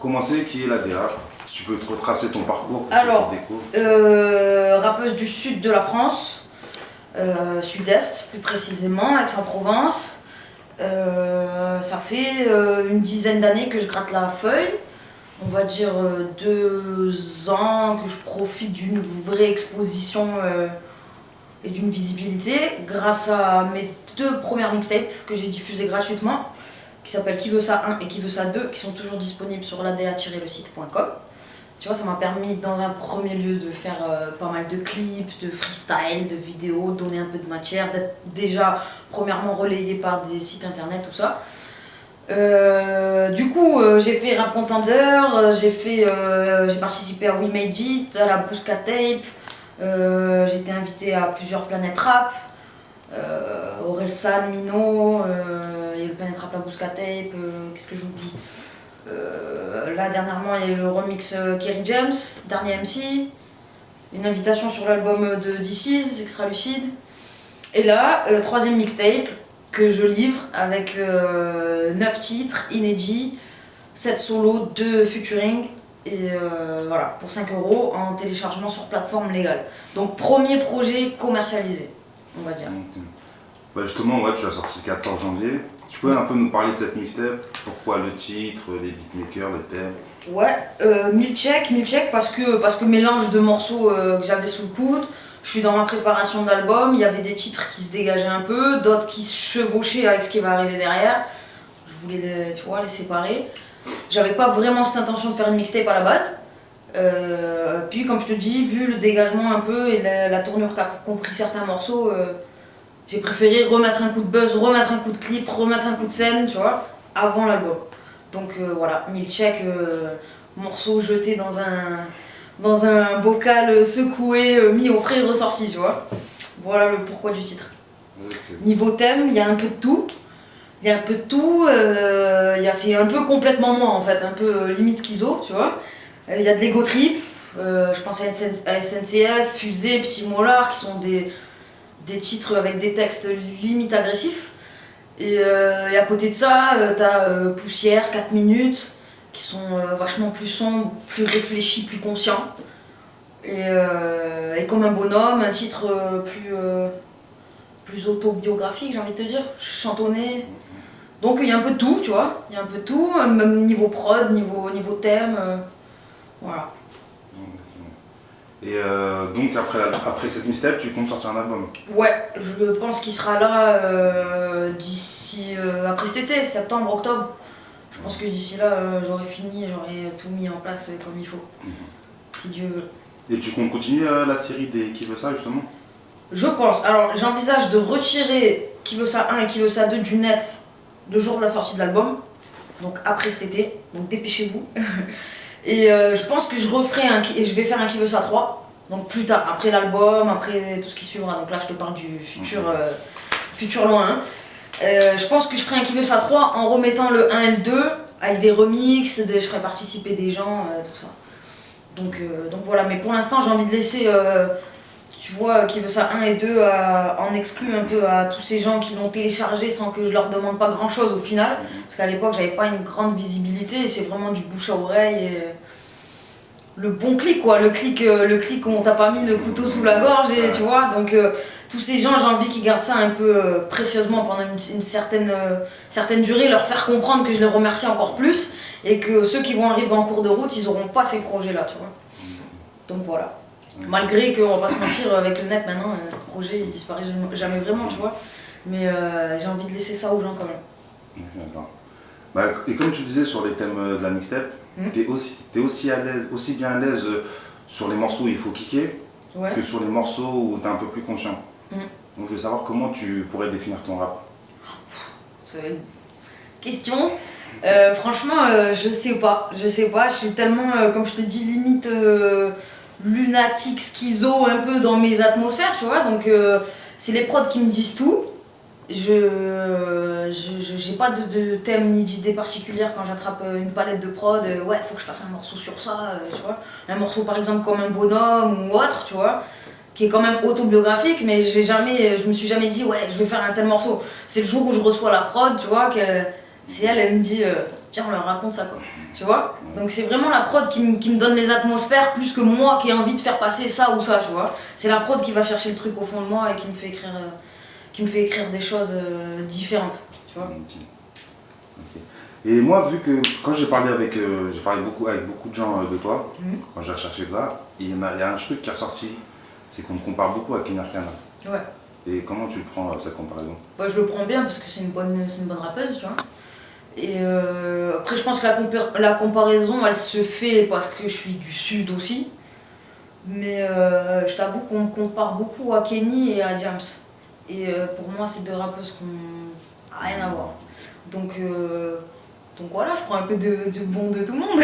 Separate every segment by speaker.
Speaker 1: commencer, qui est la DA? Tu peux te retracer ton parcours pour
Speaker 2: Alors,
Speaker 1: ceux qui découvrent.
Speaker 2: rappeuse du sud de la France, sud-est plus précisément, Aix-en-Provence. Ça fait une dizaine d'années que je gratte la feuille. On va dire 2 ans que je profite d'une vraie exposition et d'une visibilité grâce à mes 2 premières mixtapes que j'ai diffusées gratuitement, qui s'appellent Qui veut ça 1 et Qui veut ça 2, qui sont toujours disponibles sur lada-le-site.com. Tu vois, ça m'a permis dans un premier lieu de faire pas mal de clips, de freestyle, de vidéos, donner un peu de matière, d'être déjà premièrement relayé par des sites internet, tout ça. Du coup, j'ai fait Rap Contender, j'ai participé à We Made It, à la Bousca Tape, j'ai été invité à plusieurs Planètes Rap, Orelsan, Mino, il y a le Planète Rap, la Bousca Tape, qu'est-ce que j'oublie? Là dernièrement il y a eu le remix Kerry James, dernier MC, une invitation sur l'album de DC's, Extra Lucide. Et là, 3e mixtape que je livre avec 9 titres inédits, 7 solos, 2 featuring. Et voilà, pour 5 € en téléchargement sur plateforme légale. Donc premier projet commercialisé, on va dire.
Speaker 1: Bah justement, ouais, tu l'as sorti le 14 janvier. Tu peux un peu nous parler de cette mixtape? Pourquoi le titre, les beatmakers, le thème?
Speaker 2: Ouais, Milcheck parce que mélange de morceaux que j'avais sous le coude. Je suis dans ma préparation de l'album, il y avait des titres qui se dégageaient un peu, d'autres qui se chevauchaient avec ce qui va arriver derrière. Je voulais les séparer. J'avais pas vraiment cette intention de faire une mixtape à la base. Puis comme je te dis, vu le dégagement un peu et la tournure qu'ont pris certains morceaux, j'ai préféré remettre un coup de buzz, remettre un coup de clip, remettre un coup de scène, tu vois, avant l'album. Donc voilà, Milcheck, morceau jeté dans un bocal secoué, mis au frais et ressorti, tu vois. Voilà le pourquoi du titre.
Speaker 1: Okay.
Speaker 2: Niveau thème, il y a un peu de tout. C'est un peu complètement moi en fait, un peu limite schizo, tu vois. Il y a de l'ego trip, je pense à SNCF, Fusée, Petit Mollard, qui sont des titres avec des textes limite agressifs. Et à côté de ça, t'as Poussière, 4 minutes, qui sont vachement plus sombres, plus réfléchis, plus conscients. Et Comme un bonhomme, un titre plus autobiographique, j'ai envie de te dire, chantonné. Donc il y a un peu de tout, tu vois, il y a un peu de tout, même niveau prod, niveau thème, voilà.
Speaker 1: Et donc après cette mixtape, tu comptes sortir un album?
Speaker 2: Ouais, je pense qu'il sera là d'ici après cet été, septembre, octobre. Je pense que d'ici là, j'aurai fini, j'aurai tout mis en place comme il faut, si Dieu veut.
Speaker 1: Et tu comptes continuer la série des Qui veut ça justement?
Speaker 2: Je pense. Alors j'envisage de retirer Qui veut ça 1 et Qui veut ça 2 du net le jour de la sortie de l'album, donc après cet été, donc dépêchez-vous. Et je pense que je vais faire un Qui veut ça 3, donc plus tard, après l'album, après tout ce qui suivra. Donc là je te parle du futur loin. Je pense que je ferai un Qui veut ça 3 en remettant le 1 et le 2 avec des remixes, je ferai participer des gens, tout ça. Donc voilà, mais pour l'instant j'ai envie de laisser, tu vois, Qui veut ça 1 et 2 en exclu un peu à tous ces gens qui l'ont téléchargé sans que je leur demande pas grand chose au final. Parce qu'à l'époque j'avais pas une grande visibilité et c'est vraiment du bouche à oreille. Et le bon clic quoi, le clic où on t'a pas mis le couteau sous la gorge et tu vois. Donc tous ces gens, j'ai envie qu'ils gardent ça un peu précieusement pendant une certaine durée, leur faire comprendre que je les remercie encore plus et que ceux qui vont arriver en cours de route, ils auront pas ces projets là, tu vois. Donc voilà. Malgré qu'on va pas se mentir, avec le net maintenant, le projet il disparaît jamais vraiment, tu vois. Mais j'ai envie de laisser ça aux gens quand même.
Speaker 1: D'accord. Bah, et comme tu disais sur les thèmes de la mixtape, t'es aussi bien à l'aise sur les morceaux où il faut kicker que sur les morceaux où t'es un peu plus conscient. Donc je veux savoir comment tu pourrais définir ton rap.
Speaker 2: C'est une question. Franchement, je sais pas. Je suis tellement, comme je te dis, limite lunatique, schizo, un peu dans mes atmosphères, tu vois. Donc c'est les prods qui me disent tout. J'ai pas de thème ni d'idée particulière quand j'attrape une palette de prod. Ouais, faut que je fasse un morceau sur ça, tu vois. Un morceau par exemple comme un bonhomme ou autre, tu vois, qui est quand même autobiographique, mais je me suis jamais dit ouais, je vais faire un tel morceau. C'est le jour où je reçoa la prod, tu vois, C'est elle me dit, tiens, on leur raconte ça quoi. Tu vois. Donc c'est vraiment la prod qui me donne les atmosphères plus que moi qui ai envie de faire passer ça ou ça, tu vois. C'est la prod qui va chercher le truc au fond de moi et qui me fait écrire des choses différentes, tu vois.
Speaker 1: Et moi, vu que quand j'ai parlé beaucoup avec beaucoup de gens de toi, quand j'ai recherché de là, il y a un truc qui est ressorti, c'est qu'on te compare beaucoup à Kenny Arcana.
Speaker 2: Ouais.
Speaker 1: Et comment tu le prends cette comparaison?
Speaker 2: Bah, je le prends bien parce que c'est une bonne rappeuse, tu vois. Et après, je pense que la comparaison, elle se fait parce que je suis du sud aussi. Mais je t'avoue qu'on me compare beaucoup à Kenny et à Jams. Et pour moi, c'est deux rappeuses qui n'ont rien à voir. Donc voilà, je prends un peu du bon de tout le monde.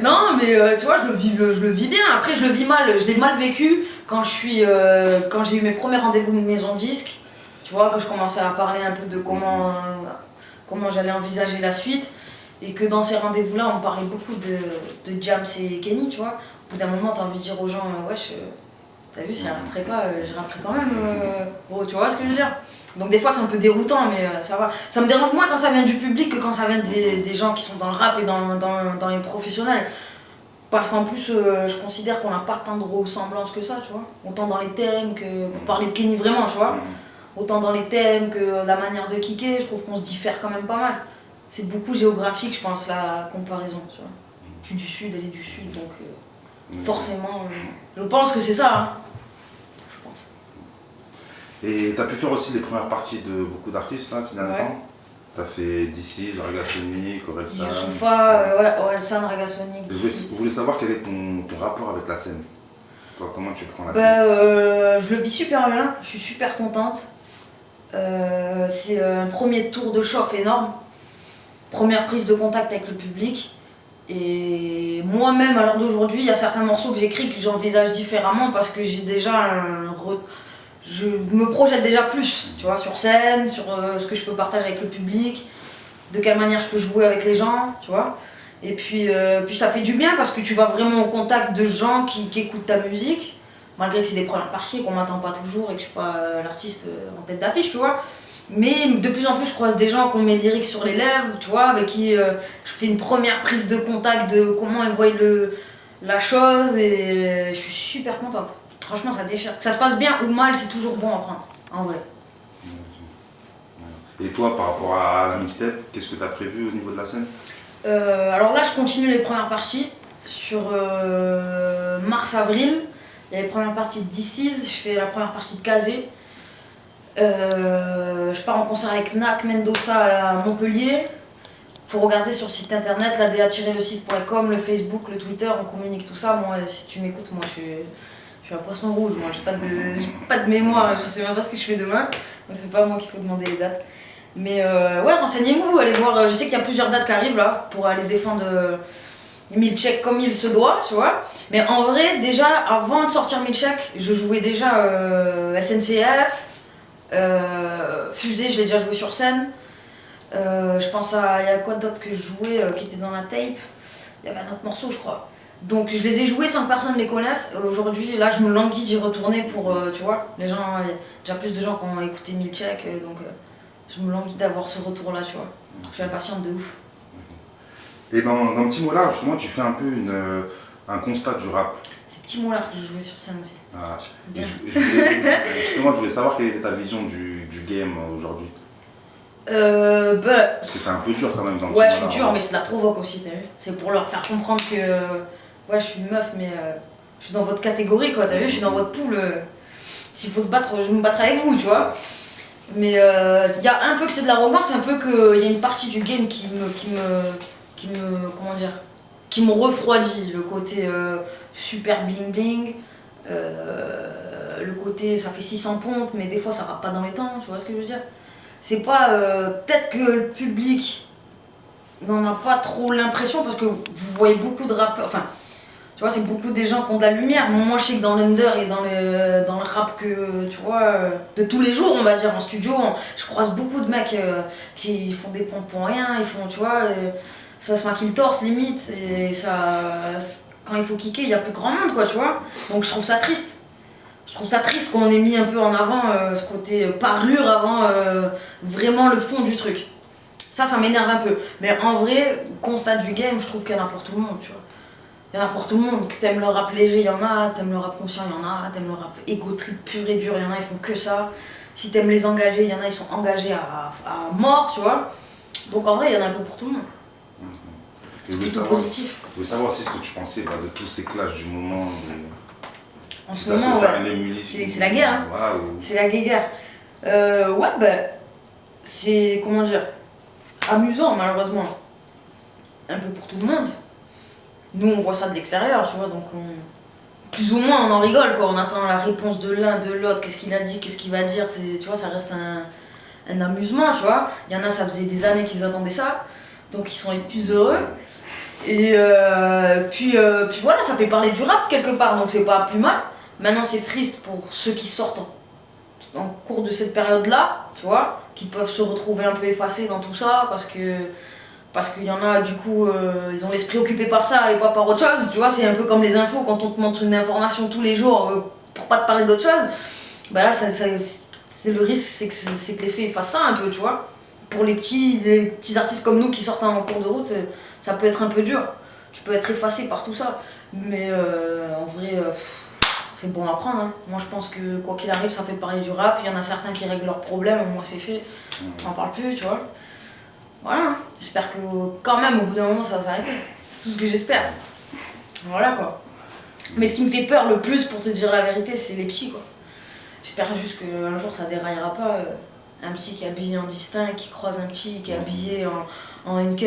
Speaker 2: Non, mais tu vois, je le vis bien. Après, je le vis mal. Je l'ai mal vécu quand j'ai eu mes premiers rendez-vous de maison de disque. Tu vois, quand je commençais à parler un peu de comment j'allais envisager la suite. Et que dans ces rendez-vous-là, on parlait beaucoup de Jams et Kenny, tu vois. Au bout d'un moment, t'as envie de dire aux gens, wesh, t'as vu, si je rapperais pas, je rapperais quand même. Bon, tu vois ce que je veux dire? Donc des fois c'est un peu déroutant, mais ça va. Ça me dérange moins quand ça vient du public que quand ça vient des gens qui sont dans le rap et dans les professionnels. Parce qu'en plus, je considère qu'on n'a pas tant de ressemblances que ça, tu vois. Autant dans les thèmes que... Pour parler de Kenny vraiment, tu vois. Autant dans les thèmes que la manière de kicker, je trouve qu'on se diffère quand même pas mal. C'est beaucoup géographique, je pense, la comparaison, tu vois. Je suis du sud, elle est du sud, donc forcément, je pense que c'est ça, hein.
Speaker 1: Et tu as pu faire aussi les premières parties de beaucoup d'artistes là, ces derniers temps. Tu as fait DC's, Ragasonic, Orelsan.
Speaker 2: Youssoufa, Orelsan, Ragasonic.
Speaker 1: Je voulais savoir quel est ton rapport avec la scène. Toi, comment tu prends la
Speaker 2: scène? Je le vis super bien, je suis super contente. C'est un premier tour de chauffe énorme. Première prise de contact avec le public. Et moi-même, à l'heure d'aujourd'hui, il y a certains morceaux que j'écris que j'envisage différemment parce que j'ai déjà je me projette déjà plus, tu vois, sur scène, sur ce que je peux partager avec le public, de quelle manière je peux jouer avec les gens, tu vois. Et puis ça fait du bien parce que tu vas vraiment au contact de gens qui écoutent ta musique, malgré que c'est des premières parties, qu'on m'attend pas toujours et que je suis pas l'artiste en tête d'affiche, tu vois. Mais de plus en plus, je croise des gens qui ont mes lyriques sur les lèvres, tu vois, avec qui je fais une première prise de contact de comment ils voient la chose et je suis super contente. Franchement, ça déchire. Que ça se passe bien ou mal, c'est toujours bon à prendre, en vrai.
Speaker 1: Et toi, par rapport à la mixtape, qu'est-ce que tu as prévu au niveau de la scène?
Speaker 2: Alors là, je continue les premières parties. Sur mars-avril, il y a les premières parties de DC's, je fais la première partie de Kazé. Je pars en concert avec Nak Mendoza à Montpellier. Faut regarder sur le site internet, la-le-site.com, le Facebook, le Twitter, on communique tout ça. Moi, si tu m'écoutes, moi je suis un poisson rouge, moi j'ai pas de mémoire, je sais même pas ce que je fais demain, donc c'est pas à moi qu'il faut demander les dates. Mais ouais, renseignez-vous, allez voir, je sais qu'il y a plusieurs dates qui arrivent là, pour aller défendre Milchek comme il se doit, tu vois. Mais en vrai, déjà, avant de sortir Milchek, je jouais déjà SNCF, Fusée, je l'ai déjà joué sur scène. Je pense il y a quoi d'autre que je jouais qui était dans la tape. Il y avait un autre morceau, je crois. Donc je les ai joués sans que personne ne les connaisse. Aujourd'hui, là, je me languis d'y retourner pour, tu vois, les gens, il y a déjà plus de gens qui ont écouté Milchek, donc je me languis d'avoir ce retour-là, tu vois. Je suis impatiente de ouf.
Speaker 1: Et dans Petit Mollard, justement, tu fais un peu un constat du rap.
Speaker 2: C'est Petit Mollard que je jouais sur scène aussi.
Speaker 1: Ah, justement, je voulais savoir quelle était ta vision du game aujourd'hui. Parce que t'es un peu dur quand même dans le
Speaker 2: Ouais, je suis dur, mais c'est de la provoque aussi, t'as vu. C'est pour leur faire comprendre que ouais, je suis une meuf, mais je suis dans votre catégorie, quoi, t'as vu, je suis dans votre poule. S'il faut se battre, je me battrai avec vous, tu vois. Mais il y a un peu que c'est de l'arrogance, un peu qu'il y a une partie du game qui me comment dire, qui me refroidit. Le côté super bling bling, le côté ça fait 600 pompes, mais des fois ça rappe pas dans les temps, tu vois ce que je veux dire. C'est pas. Peut-être que le public n'en a pas trop l'impression parce que vous voyez beaucoup de rappeurs. Enfin, tu vois, c'est beaucoup des gens qui ont de la lumière. Moi, je sais que dans l'under et dans le rap que, tu vois, de tous les jours, on va dire, en studio, je croise beaucoup de mecs qui font des pompes pour rien. Ils font, tu vois, ça se maquille le torse limite. Et ça. Quand il faut kicker, il y a plus grand monde, quoi, tu vois. Donc, je trouve ça triste. Je trouve ça triste qu'on ait mis un peu en avant ce côté parure avant vraiment le fond du truc. Ça m'énerve un peu. Mais en vrai, constat du game, je trouve qu'il y en a pour tout le monde, tu vois. Il y en a pour tout le monde. T'aimes le rap léger, il y en a. T'aimes le rap conscient, il y en a. T'aimes le rap ego trip pur et dur, il y en a, ils font que ça. Si t'aimes les engagés, il y en a, ils sont engagés à mort, tu vois. Donc en vrai, il y en a un peu pour tout le monde. C'est plutôt positif.
Speaker 1: Je voulais savoir aussi ce que tu pensais de tous ces clashs du moment.
Speaker 2: En ce moment, c'est la guerre. Hein. Voilà, c'est la guerre. Ouais, c'est, comment dire, amusant malheureusement. Un peu pour tout le monde. Nous, on voit ça de l'extérieur, tu vois, donc plus ou moins on en rigole, quoi. On attend la réponse de l'un, de l'autre, qu'est-ce qu'il a dit, qu'est-ce qu'il va dire, tu vois, ça reste un amusement, tu vois. Il y en a, ça faisait des années qu'ils attendaient ça, donc ils sont les plus heureux. Et puis voilà, ça fait parler du rap quelque part, donc c'est pas plus mal. Maintenant, c'est triste pour ceux qui sortent en cours de cette période-là, tu vois, qui peuvent se retrouver un peu effacés dans tout ça, parce qu'il y en a, du coup, ils ont l'esprit occupé par ça et pas par autre chose, tu vois. C'est un peu comme les infos, quand on te montre une information tous les jours pour pas te parler d'autre chose, bah là, c'est le risque, c'est que l'effet fasse ça un peu, tu vois. Pour les petits artistes comme nous qui sortent en cours de route, ça peut être un peu dur. Tu peux être effacé par tout ça. Mais en vrai, c'est bon à prendre. Hein. Moi, je pense que quoi qu'il arrive, ça fait parler du rap. Il y en a certains qui règlent leurs problèmes, moi c'est fait. On n'en parle plus, tu vois. Voilà. J'espère que quand même, au bout d'un moment, ça va s'arrêter. C'est tout ce que j'espère. Voilà quoi. Mais ce qui me fait peur le plus, pour te dire la vérité, c'est les petits, quoi. J'espère juste qu'un jour ça déraillera pas. Un petit qui est habillé en distinct, qui croise un petit qui est habillé en uncut.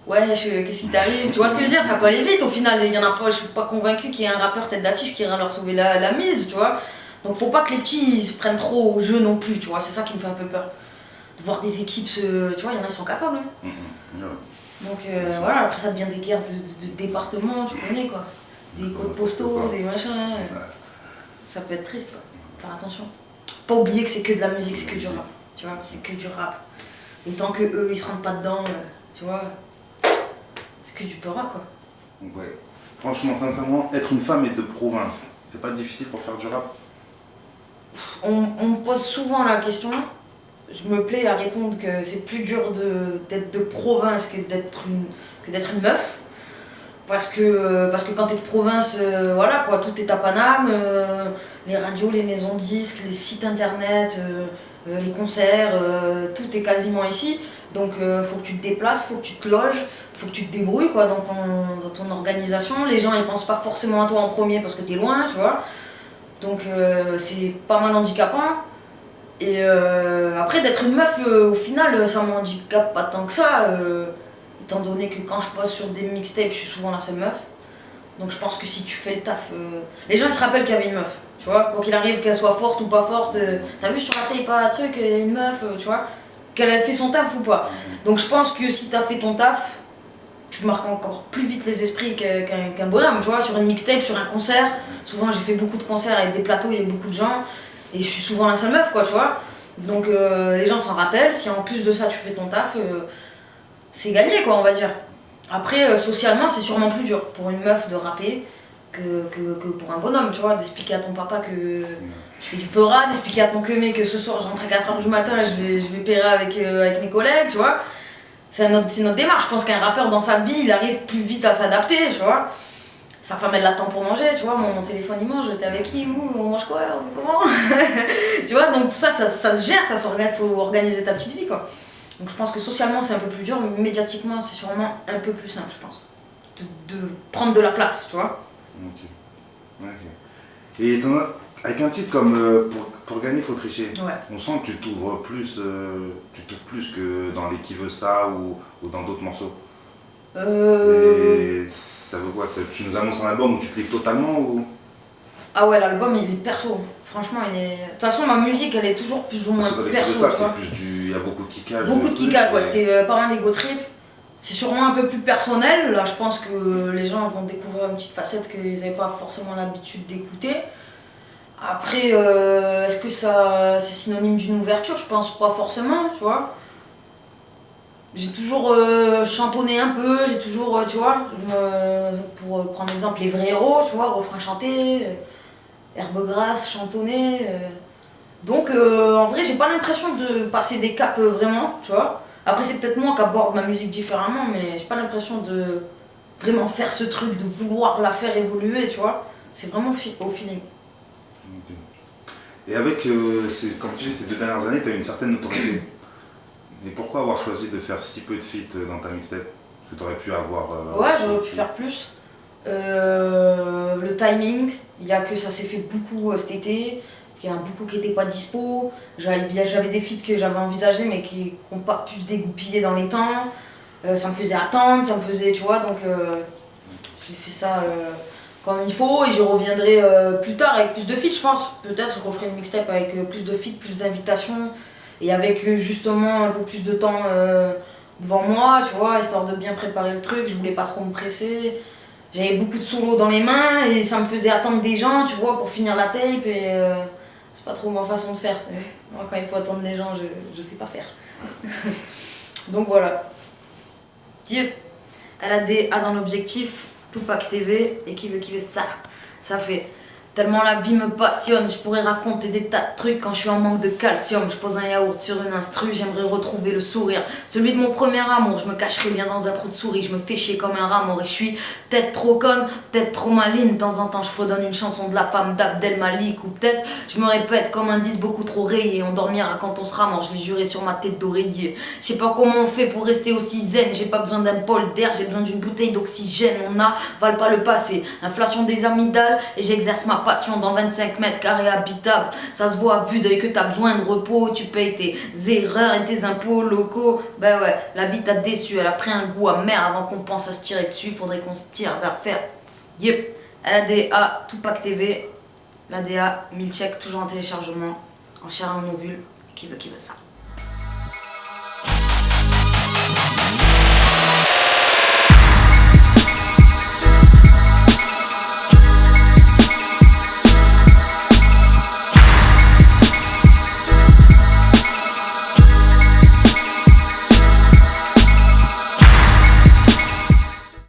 Speaker 2: Ouais, qu'est-ce qui t'arrive? Tu vois ce que je veux dire? Ça peut aller vite au final. Il y en a pas, je suis pas convaincue qu'il y ait un rappeur tête d'affiche qui ira leur sauver la mise, tu vois. Donc faut pas que les petits ils se prennent trop au jeu non plus, tu vois. C'est ça qui me fait un peu peur. De voir des équipes, tu vois, il y en a qui sont capables. Hein. Donc voilà, après ça devient des guerres de départements, tu connais quoi. Des codes postaux, des machins. Ça peut être triste quoi. Faire attention. Pas oublier que c'est que de la musique, c'est que du rap. Tu vois, c'est que du rap. Et tant que eux ils se rentrent pas dedans, tu vois, c'est que du peur quoi.
Speaker 1: Ouais. Franchement, sincèrement, être une femme et de province, c'est pas difficile pour faire du rap?
Speaker 2: On me pose souvent la question. Je me plais à répondre que c'est plus dur d'être de province que d'être une meuf. Parce que quand t'es de province, voilà quoi, tout est à Paname, les radios, les maisons de disques, les sites internet, les concerts, tout est quasiment ici. Donc faut que tu te déplaces, faut que tu te loges, faut que tu te débrouilles quoi, dans ton organisation. Les gens ils pensent pas forcément à toi en premier parce que t'es loin, tu vois. Donc c'est pas mal handicapant. Et après d'être une meuf, au final ça m'handicape pas tant que ça. Étant donné que quand je pose sur des mixtapes, je suis souvent la seule meuf. Donc je pense que si tu fais le taf, les gens ils se rappellent qu'il y avait une meuf. Tu vois, quoi qu'il arrive, qu'elle soit forte ou pas forte, t'as vu sur la tape un truc, une meuf, tu vois, qu'elle a fait son taf ou pas. Donc je pense que si t'as fait ton taf, tu marques encore plus vite les esprits qu'un bonhomme, tu vois, sur une mixtape, sur un concert. Souvent j'ai fait beaucoup de concerts avec des plateaux, il y a beaucoup de gens, et je suis souvent la seule meuf, quoi, tu vois. Donc les gens s'en rappellent, si en plus de ça tu fais ton taf, c'est gagné quoi on va dire. Après socialement c'est sûrement plus dur pour une meuf de rapper que pour un bonhomme, tu vois, d'expliquer à ton papa que je fais du peura, d'expliquer à ton queumé que ce soir je rentre à 4h du matin et je vais pérer avec mes collègues, tu vois. C'est notre démarche, je pense qu'un rappeur dans sa vie il arrive plus vite à s'adapter, tu vois. Sa femme elle l'attend pour manger, tu vois, mon téléphone il mange, t'es avec qui, où, on mange quoi, on fait comment. Tu vois, donc tout ça se gère, ça s'organise, faut organiser ta petite vie quoi. Donc je pense que socialement c'est un peu plus dur, mais médiatiquement c'est sûrement un peu plus simple, je pense. De prendre de la place, tu vois.
Speaker 1: Ok. Et avec un titre comme pour gagner, il faut tricher.
Speaker 2: Ouais.
Speaker 1: On sent que tu t'ouvres plus, que dans les Qui veut ça ou dans d'autres morceaux. Ça veut quoi? Tu nous annonces un album où tu te livres totalement ou...
Speaker 2: Ah ouais, l'album il est perso. Franchement, il est. De toute façon, ma musique elle est toujours plus ou moins perso.
Speaker 1: Ça, c'est plus il y a beaucoup de kickage.
Speaker 2: Beaucoup de kickage, ouais. C'était pas mal ego trip. C'est sûrement un peu plus personnel. Là, je pense que les gens vont découvrir une petite facette qu'ils n'avaient pas forcément l'habitude d'écouter. Après, est-ce que ça c'est synonyme d'une ouverture? Je pense pas forcément, tu vois. J'ai toujours chantonné un peu, j'ai toujours, tu vois, pour prendre exemple, les vrais héros, tu vois, refrain chanté, herbe grasse, chantonné. Donc en vrai, j'ai pas l'impression de passer des caps vraiment, tu vois. Après, c'est peut-être moi qui aborde ma musique différemment, mais j'ai pas l'impression de vraiment faire ce truc, de vouloir la faire évoluer, tu vois. C'est vraiment au feeling.
Speaker 1: Okay. Et avec, comme tu dis, ces 2 dernières années, tu as une certaine notoriété. Et pourquoi avoir choisi de faire si peu de feats dans ta mixtape? Parce que tu aurais pu avoir...
Speaker 2: ouais, j'aurais pu faire plus. Le timing, il y a que ça s'est fait beaucoup cet été. Il y en a beaucoup qui n'étaient pas dispo. J'avais des feats que j'avais envisagés mais qui n'ont pas pu se dégoupiller dans les temps. Ça me faisait attendre, ça me faisait, tu vois, donc j'ai fait ça comme il faut et je reviendrai plus tard avec plus de feats, je pense. Peut-être je referai une mixtape avec plus de feats, plus d'invitations et avec justement un peu plus de temps devant moi, tu vois, histoire de bien préparer le truc. Je voulais pas trop me presser. J'avais beaucoup de solos dans les mains et ça me faisait attendre des gens, tu vois, pour finir la tape et c'est pas trop ma façon de faire. Moi, quand il faut attendre les gens, je sais pas faire. Donc voilà. Dieu, LAD a dans l'objectif, Tupac TV, et qui veut ça. Ça fait tellement la vie me passionne, je pourrais raconter des tas de trucs quand je suis en manque de calcium. Je pose un yaourt sur une instru, j'aimerais retrouver le sourire. Celui de mon premier amour, je me cacherais bien dans un trou de souris. Je me fais chier comme un rat mort et je suis peut-être trop conne, peut-être trop maligne. De temps en temps je fredonne une chanson de la femme d'Abdel Malik. Ou peut-être je me répète comme un disque beaucoup trop rayé. On dormira quand on sera mort, je l'ai juré sur ma tête d'oreiller. Je sais pas comment on fait pour rester aussi zen. J'ai pas besoin d'un bol d'air, j'ai besoin d'une bouteille d'oxygène. On n'avale pas le passé, inflation des amygdales. Et j'exerce ma passion dans 25 mètres carrés habitables. Ça se voit à vue d'œil que t'as besoin de repos. Tu payes tes erreurs et tes impôts locaux. Ben ouais, la vie t'a déçu, elle a pris un goût amer. Avant qu'on pense à se tirer dessus, faudrait qu'on se tire d'affaire. Yep, LADA, Tupac TV. LADA, 1000 checks, toujours en téléchargement, en chair et en ovule. Qui veut ça.